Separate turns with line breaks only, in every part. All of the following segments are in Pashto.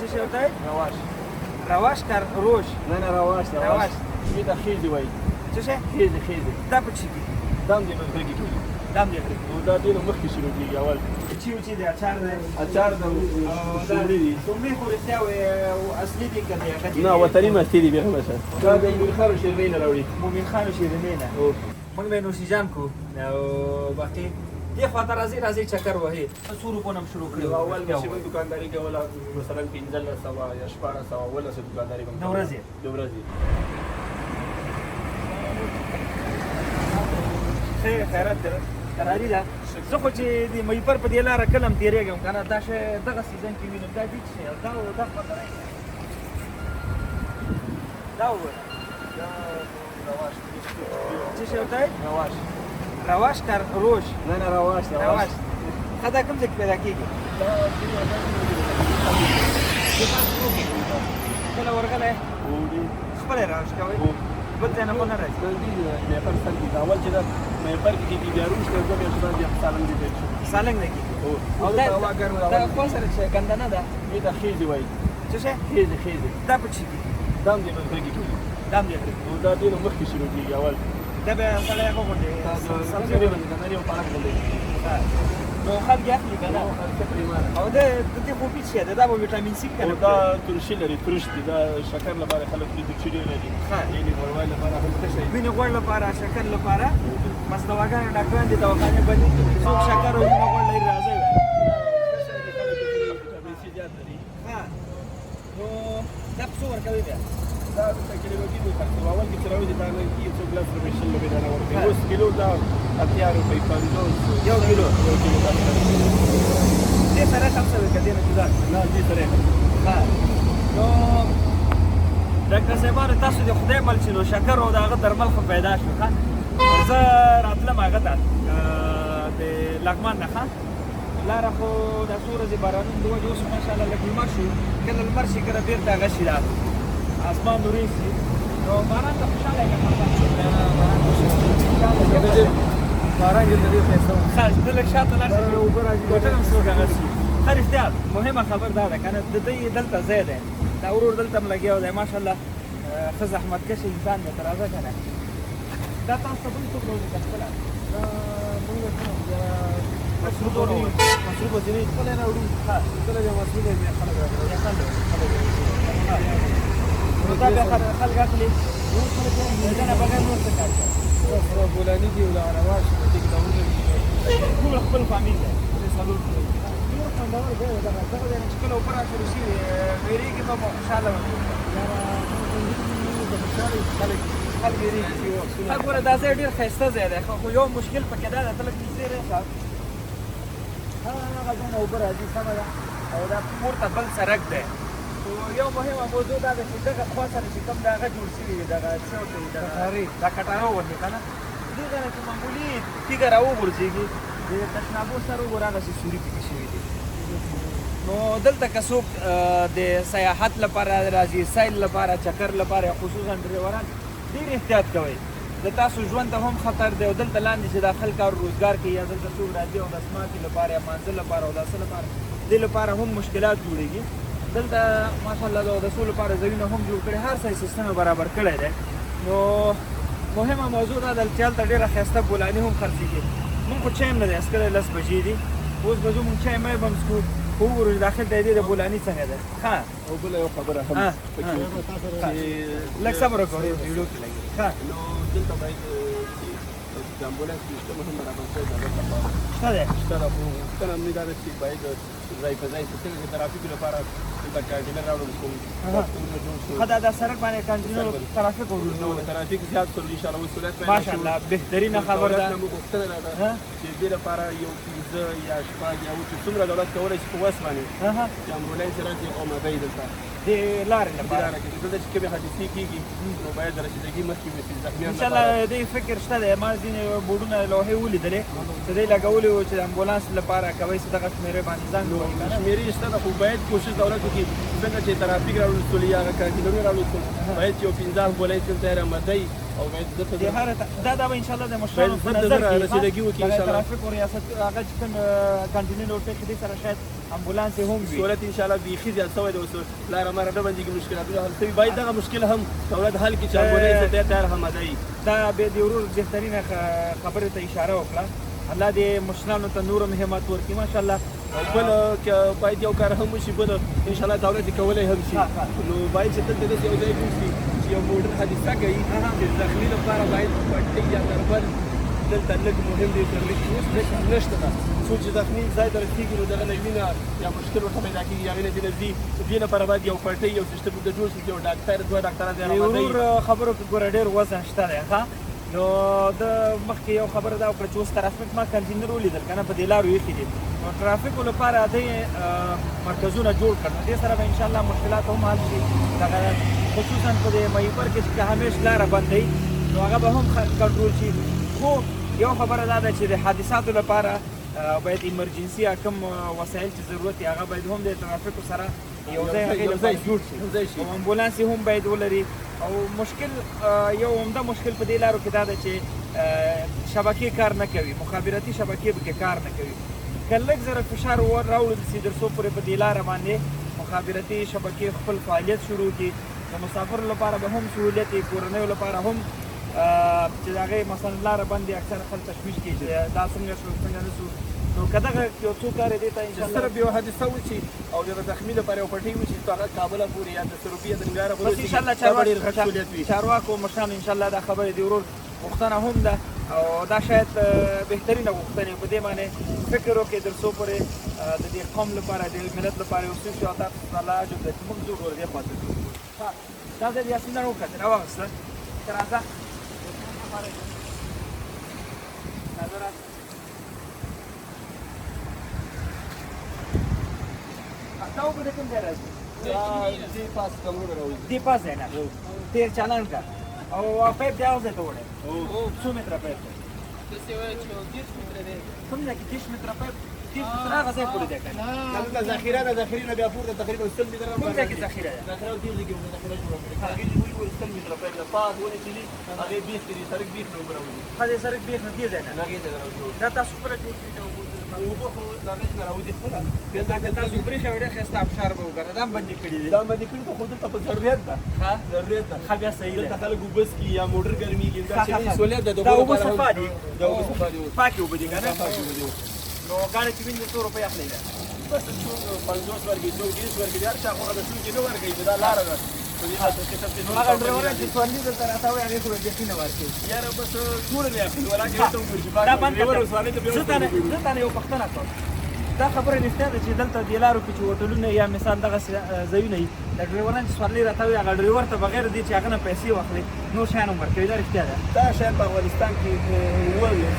چه شی ورته وایي؟
رواش.
رواش که روش؟
نه رواش.
رواش.
دې ته خیزې وایي.
څه شی؟
خیزې.
دا په چی کېږي؟
دا هم دې په غره کې کېږي.
دا هم دې غره کې.
نو دا دې نه مخکې شروع کېږي اول.
چې دی اچار دی؟
اچار د شوملې دي.
شوملې خو رښتیا وایي اصلي دي که د هغه دي؟
نه وطني مستې دي بیا هم شه. دا د مومن خان شیرینۍ نه راوړي.
مومن خان شیرینۍ نه. موږ به نوشیجان کو او باقي دې خواته راځي چکر وهي. څو روپو نه هم شروع کړي.
اول چې موږ دکانداري کوله مثلا 1500 یا 1400 ولسه دکانداري کوم.
د ورځې؟
د ورځې.
خیرات دی قراري ده. زه خو چې د مېپر په دې لاره کله هم تېرېږم که نه دا شی دغه سیزن کې وینم دا دي چې شی دا خواته راشي دا ووایه
دا رواش.
څه شی ورته وایي؟
رواش.
رواش که روش؟
نه رواش.
رواش. ښه دا کوم ځای کې پیدا کېږي؟ کله ورغلی خپله روش کوئ بل ځای نه خو نه راځي؟
مېپر سر کې اول چې دا مېپر کې کېږي بیا وروسته زه بیا شدان بیا سالنګ دې پیل شو.
سالنګ نه کېږي؟
او
دا خوا سره چې ګندنه ده؟
دې ته خیزې وایي.
څه شی؟
خیزې.
دا په چی کېږي؟
دا هم دې په غره کې کېږي.
دا هم دې غره کې.
نو دا دې نه مخکې شروع کېږي اول.
دا بیا سړی هغه غوندې
سبزي باندې کناري او پالک باندې.
نو خلک یې اخلي که نه؟ او د دې خو هیڅ شی ده دا به ویټامین سي که نه؟
دا ترشي لري ترش دي دا شکر لپاره خلک دې ترشي ډېر لري. یعنې غوړوالي لپاره هم ښه شی.
وینې غوړ لپاره شکر لپاره بس دواګانې ډاکټران دي دواخانې بندې کړي چې څوک شکر او وینې غوړ لري راځئ
ویټامین سي زیات لري.
نو دا په څو ورکوي بیا؟
دا د کیلو کې د خرڅو اول کې چې راوځي دا نه کې څو ګلاس روپۍ شل روپۍ دانه ورکوي. اوس کیلو دا 80 روپۍ 50
یو کیلو
دا
دې سره هم څه وکړه دې نه جدا
نه دې سره
نو ډاکټر صاحبانو تاسو د خدای مل چې نو شکر او د هغه درمل خو پیدا شو ښه زه راتلم هغه ته د لغمان نه ښه لاره خو دا څو ورځې بارانونه د وجې اوس ماشاءالله لږ لمر شو کله لمر شي کله بېرته هغه شي دا اسمان نورې شي نو باران ته خوشحاله یم
باران کې ډېر ښایسته و.
ښه ته لږ شاته لاړ شې اوبه راځي کوټه هم څوک هغه شي ښه رښتیا مهمه خبر دا ده که نه د دوی دلته ځای دی دا ورور دلته هم لګیا دی ماشاءالله ښه زحمتکشه انسان دی ته راځه که نه دا تاسو ته بل څوک راوړي که خپله مصروفه ځینې خپله یې راوړو ښه کله بیا مصروفه یې بیا خلک راوړي نو دا بیا خلک اخلي د نه بغیر نور څه کار کوي
بولاني دي او رواش دې کې
ټول خپل فامیل دی څلور ډېر خوندور دی دغه دی چې کله اوبه راشروع شي ویرېږي به خوشحاله خلک ویرېږي ګوره دا ځای ډېر ښایسته ځای دی خو یو مشکل پکې دا ده ته لږ نږدې راسه هغه ځای نه اوبه راځي سمه ده او دا پورته بل سړک دی خو یو مهمه موضوع دا ده چې دغه خوا سره چې کوم د هغه جوړ شوي وي دغه څه ورته وایي دا کټاره وغوندې که نه دې ځای نه چې معمولي تیږه راوغورځېږي د تشنابو سر وګوره هغسې سوري پکې شوي دي نو دلته که څوک د سیاحت لپاره راځي سیل لپاره چکر لپاره خصوصا ډریوران ډېر احتیاط کوئ د تاسو ژوند ته هم خطر دی او دلته لاندې چې دا خلک کار روزګار کوي یا دلته څوک راځي او د اسماکي لپاره یا مانځه لپاره او داسې لپاره دې لپاره هم مشکلات جوړېږي دلته ماشاءالله د اودسو لپاره ځایونه هم جوړ کړي هر څه سیستم برابر کړی دی نو مهمه موضوع دا ده چې هلته ډېره ښایسته بولاني هم خرڅېږي مونږ خو چای هم نه دی اسکله 10 بجې دي اوس به ځو مونږ چای مای به هم څکو خو وګورو داخل ته یې د بولاني څنګه ده ښه
او بله یو خبره هم
لږ صبر وکړئ ویډیو کې لګي ښه
نو دلته باید د امبولانس سیستم هم برابر شوی ده دلته
شته دی
شته ده خو غوښتنه همدې دا ده چې باید ځای په ځای څنګه د ترافیکو لپاره دلته کانټینر راوړل شو
ښه دا سړک باندې کانټینر ترافیک وروړو
ترافیک زیات شول انشاءالله اوس سهولت
ماشاءالله بهترینه خبر ده
موږ غوښتنه دا ده چې دې لپاره یو 15 یا شپږ یا اووه چې څومره دولت کولی شي په وس باندې چې امبولانس راشي او مبۍ دلته
د لارې لپاره
دلته چې کومې حادثې کېږي نو باید د رسیدګي مخکې وشي زخمیان
انشاءالله دې فکر شته دی ما ځینې بورډونه لوحې ولیدلې چې دوی لګولي وو چې د امبولانس لپاره کوئ چې دغه شمېرې باندې ځان ووایي که نه
شمېرې شته ده خو باید کوشش دولت وکړي څنګه چې ترافیک راوړل شول یا هغه کانټینرونه راوړل شول باید چې یو 15 امبولانس دلته یې رامدی او باید
دا به انشاءالله د مشرانو په نظر کې
رسیدګي وکړي انشاءالله
ترافیک او ریاست هغه چې کوم کانټینر او ټیک دې سره شاید امبولانس هم وي
سهولت ان شاء الله بیخي زیات شوی دی اوس لاره ماره نه بندېږي مشکلاتونه حل شوي باید دغه مشکل هم دولت حل کړي چې امبولانس ته تیار آماده وي
دا به د ورور بهترینه خبرې ته اشاره وکړه الله دې مشرانو ته نور هم همت ورکړي ماشاءالله
او بل باید یو کار هم وشي بل ان شاء الله دولت کولی هم شي نو باید چې دلته داسې یو ځای جوړ شي چې یو موټر حادثه کوي چې زخمي لپاره باید پټۍ یا دربل دلته لږ مهم دی تر لږ اوس نشته ده څوک چې زخمي ځای ته رسېږي نو دغه نه وینه یا مشکل ورته پیدا کېږي هغې نه دې نه ځي دې لپاره باید یو پټۍ یو سیسټم د جوړ شي چې یو ډاکټر دوه ډاکټران ځای آماده وي
ورور خبرو کې ګوره ډېر وزن شته دی ښه نو د مخکې یو خبره دا وکړه چې اوس ترافیک ما کنټینر ولیدل که نه په دې لارو ایښي دي نو ترافیکو لپاره دوی مرکزونه جوړ کړل نو دې سره به انشاءالله مشکلات هم حل شي دغه خصوصا په دې مهیپر کې چې همیش لاره بندوي نو هغه به هم کنټرول شي خو یو خبره دا ده چې د حادثاتو لپاره باید ایمرجنسي یا کوم وسایل چې ضرورت وي هغه باید هم د ترافیکو سره یو ځای هغې لپاره جوړ شي او امبولانس هم باید ولري او مشکل یو عمده مشکل په دې لارو کې دا ده چې شبکې کار نه کوي مخابراتي شبکې پکې کار نه کوي که لږ زره فشار راوړل شي تر څو پورې په دې لاره باندې مخابراتي شبکې خپل فعالیت شروع کړي د مسافرو لپاره به هم سهولیت وي کورنیو لپاره هم چې د هغې مثلا لاره بندې اکثره خلک تشویش کوي چې دا څنګه شو څنګه نه شو نو که دغه یو څو کار دې ته انشاءالله
صرف یو حادثه وشي او د زخمي لپاره یو پټۍ وشي نو هغه کابله پورې یا د سروبي یا د ننګرهار پورې
بس انشاءالله چارواکو مشرانو انشاءالله دا خبرې د ورور غوښتنه هم ده او دا شاید بهترینه غوښتنې په دې باندې فکر وکړئ تر څو پورې د دې قوم لپاره د ملت لپاره یو څه شي او تاسو الله عجب دی چې موږ ځو ور دې خواته دا ځای یاسین راوکړه راواغسته ته راځه دا وګوره کوم ځای راځي
دې پاس کمرونه راوځي
دې پاس دی نه تېر چالان کا او پایپ دی هغه ځای ته وړی څو متره پایپ دی کوم ځای کې 30 متره پایپ 30 متره هغه ځای پورې دی که نه
دلته ذخیره ده ذخیرې نه بیا پورته تقریبا 100 متره
کوم ځای کې ذخیره ده
ذخیره دې ځای کې ذخیره جوړه کړې هغې دې وایي 100 متره پایپ ده پاس ونې چې دي هغې بیخ کې دي سړک بیخ نه اوبه راوځي
ښه دی سړک بیخ نه دې ځای نه
هغې ځای نه راوځي
دا تاسو خپله جوړ کړي
اوبه خو د هغې څخه راوځي خپله بیا
تاسو برېښه ډېر ښایسته ابشار به وګوره دا هم بندې کړي دي
دا باندې کړي ته خو دلته په ضرورت ده
ښه
ضرورت ده
ښه بیا صحیح
دلته
ده
خلک اوبه څښي یا موټر ګرمېږي دا چې سهولیت ده د
دا
اوبو
اوبه
لپاره
صفا دي
دا اوبه صفا دي
پاکې اوبه دي که نه
پاکې اوبه دي
نو ګاډی چې وینځي 100 روپۍ اخلي ده
بس څوک 50 ورکړي څوک 20 ورکړي هر چا خو هغه څوک نه ورکړي دا لاره ده
هغه ډرایوران چې سوارلي دلته راته وایي هغې خو به بیخي نه ورکوي
یاره بس ټول نه اخلي ولکه ته وګورې
دا بند زه تا نه یو پوښتنه کوم دا خبره رښتیا ده چې دلته دې لارو کې چې هوټلونه یا مثال دغه ځایونه وي د ډرایوران چې سوارلي راته وایي هغه ډرایور ته بغیر دې چې هغه نه پیسې واخلي نور شیان هم ورکوي دا رښتیا ده
دا شاید په افغانستان کې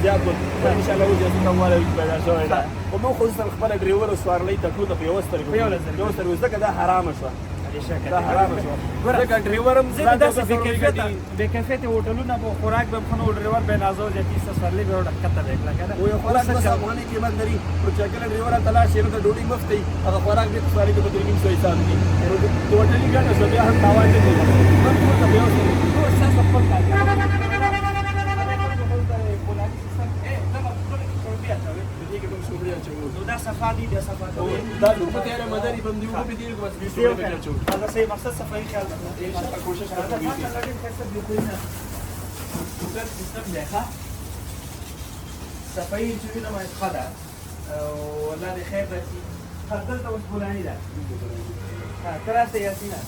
زیات وي انشاءالله اوس یې کموالی پیدا شوی ده خو موږ خصوصا خپله ډرایور او سوارلۍ ته ټول په یوه سترګه ځکه دا حرامه شوه دا حرامه شوه ځکه ډرایور هم
ځکه داسې بې کیفیته هوټلونه به خوراک به هم ښه نه و ډرایور به یې نازو زیاتي ایسته سوارلي به یې ورډکته دی کلکه ده
و یو خوراک 200 افغانۍ قیمت لري خو چې کله ډرایور هلته لاړ شي هلته ډوډۍ مفت دی هغه خوراک بېرته سوارلۍ ته په 300 حساب کړي نو د هوټلي ګټه شوه بیا هم تاوان نه کوي موږ ټول ته په یو څه
نور ستاسو خپل کار دا صفا دي دا صفا
دا اوبه تیاره مداري به هم دي اوبه به دي بس بیسو به اچو
هغه صحیح مقصد صفایي خیال ده
انشاءالله کوشش کوو
سیستم دی ښه صفایي چې وینه باید ښه ده او الله دې خیر راسي دلته اوس بولاني ده ته راسه یاسینه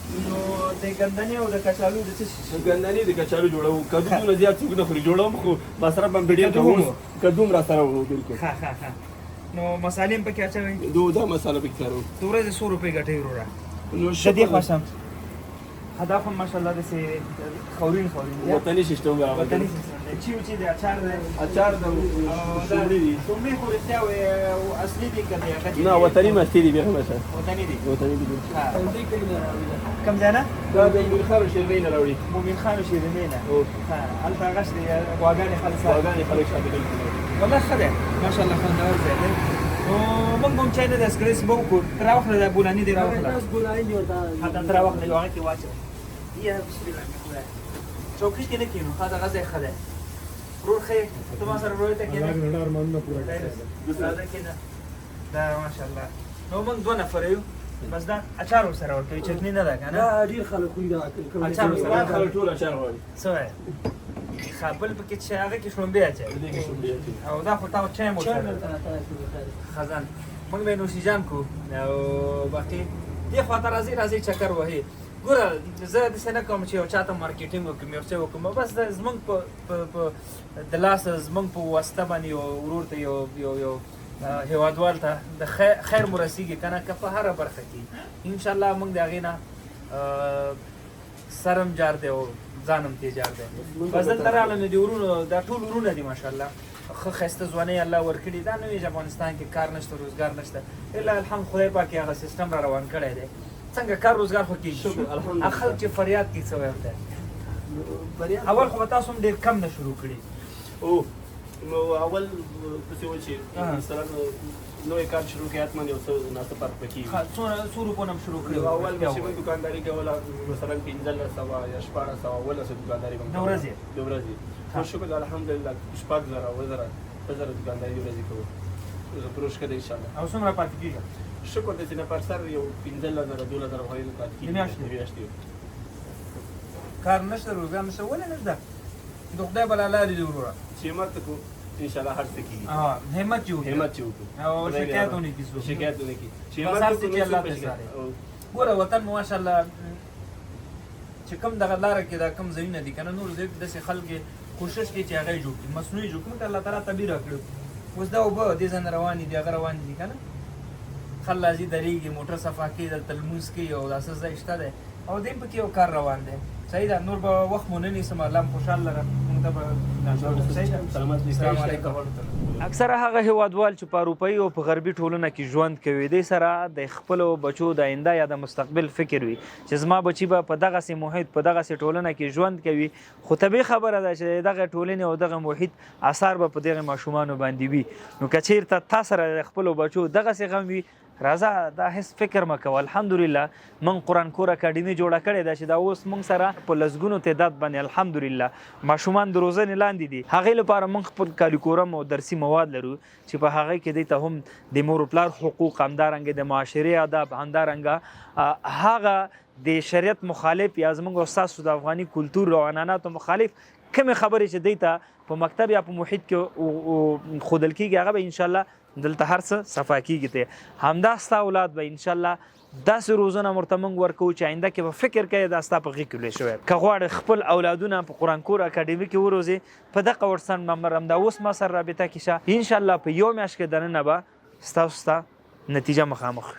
نو د ګندنې او د کچالو د څه شي
ګندنې د کچالو جوړوو کدو دونه زیات څوک نه خوري جوړوم خو مصرف هم ډېر کوم کدو هم راسره وو بالکل
ښه ښه ښه نو مصالې هم پکې اچوئ
دا مساله پکې کارو
د ورځې 100 روپۍ ګټئ وروره
نو
د دې خوښم دا خو ماشاءالله داسې خورین دی
وطني سیستم برابر
وطني سیستم دی چې د اچار دی
اچار د سومړي دي
سومړي خو رښتیا او اصلي دي که دی
نه وطني مستي دي بیا هم
وطني دي
وطني دي
کوم ځای نه
دا د مومن خان شیرینۍ نه راوړي
مومن خان شیرینۍ نه هلته هغه شته غواګانې خلک
شاته کوي
والله ښه دی ماشاءالله خوندور ځای دی نو موږ هم چای نه دی څښلی به وکړو راوخله دا بولاني دې راوخله هلته راوخله یو هغه کې واچوه یا بسم الله مې خدای چوکۍ کې نه کښېنو ښه دغه ځای ښه دی ورور ښه ته ما سره ورور ته کېنه راځه کېنه دا ماشاءالله نو موږ 2 نفر یو بس دا اچار ورسره ورکوي چټني نه ده که نه
ډېر خلک خوري دا
اچار ورسره
خلک ټول اچار غواړي
څه وایې ښه بل پکې چې هغه کې شړومبې اچوي او دا خو تا چای مو سره خزان موږ به نوشیجان کو او باقي دې خواته راځي چکر وهي ګوره زه داسې نه کوم چې یو چا ته مارکیټینګ وکړم یو څه وکړم بس زموږ په د لاسه زموږ په واسطه باندې یو ورور ته یو هېوادوال ته د خیر مو رسېږي که نه که په هره برخه کې انشاءالله موږ د هغې نه سرم جار دی او ځانم تې جار دی بس دلته راغلم د ورونو دا ټول ورونه دي ماشاءالله ښه ښایسته ځوانۍ الله ورکړي دا نه وي چې افغانستان کې کار نشته روزګار نشته الا الحمد خدای پاک هغه سیستم را روان کړی دی څنګه کار روزګار خو کېږي خلک چې فریاد کوي څه ویل دی اول خو به تاسو هم ډېر کم نه شروع کړي
او نو اول پسې و چې مثلا نوی کار شروع کړي حتما یو څه ناڅه فرق پکې
څو روپو نه هم شروع کړي
اول چې موږ دکانداري کوله مثلا 1500 یا 1600 دکانداري کوم
د ورځې
خو شکر الحمدلله 6000 1000 دکانداري د ورځې کوو زه پروش کړی انشاءالله
او څومره پاتې کېږي
شکر دې چې نه پر سر یو 15000 2000 غوښتل پاتې کېږي میاشتې
کار نشته روزګار نشته ولې نه ده د خدای بلا لارې دي وروره
چې همت کو انشاءالله هر څه کېږي
همت چې
وکړو
او شکایت ونه کړي
شکایت ونه کړي چې
همت وکړو چې الله ته ساره ګوره وطن مو ماشاءالله چې کوم دغه لاره کې دا کوم ځایونه دي که نه نور داسې خلک کوشش کوي چې هغه یې جوړ کړي مصنوعي جوړ کړي الله تعالی طبیعي راکړي اوس دا اوبه دې ځای نه روانې دي هغه روانې دي که نه خل راځي درېږي موټر صفا کوي دلته لمونځ کوي او داسې ځای شته دی او دې پکې یو کار روان دی صحیح ده نور به وخت مو نه نیسم الله م خوشحال لره مونږ ته به اکثره هغه هیوادوال چې په اروپایي او په غربي ټولنه کې ژوند کوي دې سره د خپلو بچو د آینده یا د مستقبل فکر وي چې زما بچي به په دغسې محیط په دغسې ټولنه کې ژوند کوي خو طبیعي خبره ده چې دغه ټولنې او دغه محیط اثار به په دغه ماشومانو باندې وي نو که چېرته تا سره د خپلو بچو دغسې غم وي راځه دا هیڅ فکر مه کوه الحمدلله من قرآن کور اکاډمي جوړه کړې ده چې دا اوس موږ سره په لسګونو تعداد باندې الحمدلله ماشومان د روزنې لاندې دي هغې لپاره موږ خپل کاریکورم او درسي مواد لرو چې په هغې کې دوی ته هم د مور و پلار حقوق همدارنګه د معاشرې آداب همدارنګه هغه د شریعت مخالف یا زموږ او ستاسو د افغاني کلتور او عنعناتو مخالف کومې خبرې چې دوی ته په مکتب یا په محیط کې ښودل کېږي هغه به انشاءالله دلته هر څه صفا کېږي ته همدا ستا اولاد به انشاءالله داسې روزنه ورته موږ ورکوو چې آینده کې به فکر کوي دا ستا په غېږ کې لوی شوی که غواړې خپل اولادونه په قرآن کور اکاډمي کې وروزې په دغه ورسن نمبر همدا اوس ما سره رابطه کې شه انشاءالله په یو میاشت کې دننه به ستاسو ته نتیجه مخامخ